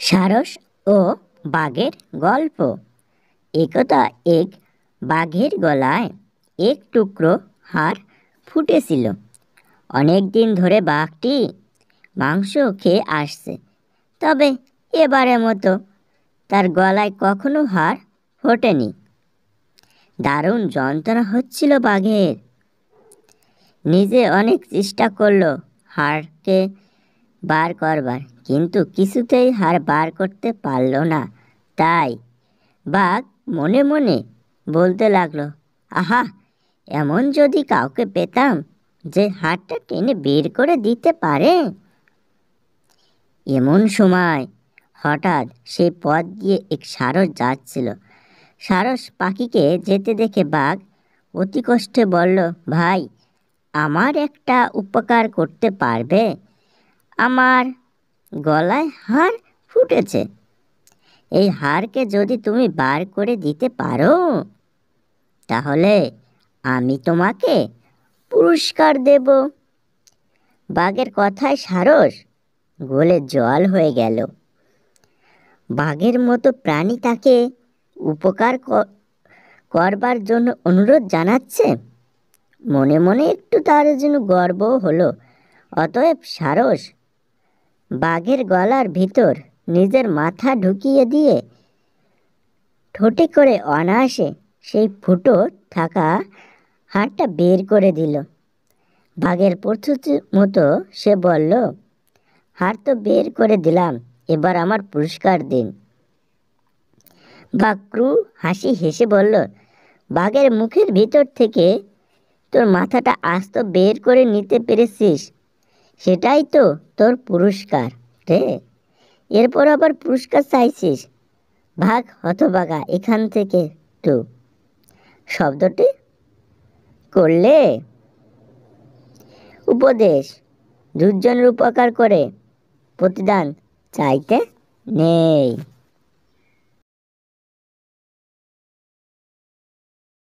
সারস ও বাঘের গল্প। একদা এক বাঘের গলায় এক টুকরো হাড় ফুটেছিল। অনেক দিন ধরে বাঘটি মাংস খেয়ে আসছে, তবে এবারের মতো তার গলায় কখনো হাড় ফোটেনি। দারুণ যন্ত্রণা হচ্ছিল বাঘের। নিজে অনেক চেষ্টা করলো হাড়কে বার করবার, কিন্তু কিছুতেই হাড় বার করতে পারল না। তাই বাঘ মনে মনে বলতে লাগলো, আহা, এমন যদি কাউকে পেতাম যে হাড়টা টেনে বের করে দিতে পারে। এমন সময় হঠাৎ সেই পথ দিয়ে এক সারস যাচ্ছিল। সারস পাখিকে যেতে দেখে বাঘ অতি কষ্টে বলল, ভাই, আমার একটা উপকার করতে পারবে? আমার গলায় হাড় ফুটেছে, এই হাড়কে যদি তুমি বার করে দিতে পারো তাহলে আমি তোমাকে পুরস্কার দেব। বাঘের কথায় সারস গলে জল হয়ে গেল। বাঘের মতো প্রাণী তাকে উপকার করবার জন্য অনুরোধ জানাচ্ছে। মনে মনে একটু তার যেন গর্বও হলো। অতএব সারস বাঘের গলার ভিতর নিজের মাথা ঢুকিয়ে দিয়ে ঠোঁটে করে অনায়াসে সেই ফুটো থাকা হাড়টা বের করে দিল। বাঘের প্রস্তুতি মতো সে বলল, হাড় তো বের করে দিলাম, এবার আমার পুরস্কার দিন। বাঘ ক্রু হাসি হেসে বলল, বাঘের মুখের ভিতর থেকে তোর মাথাটা আস্ত বের করে নিতে পেরেছিস, সেটাই তো তোর পুরস্কার রে। এরপর আবার পুরস্কার চাইছিস? ভাগ হতভাগা এখান থেকে। টু শব্দটি করলে উপদেশ, দুজনের উপকার করে প্রতিদান চাইতে নেই।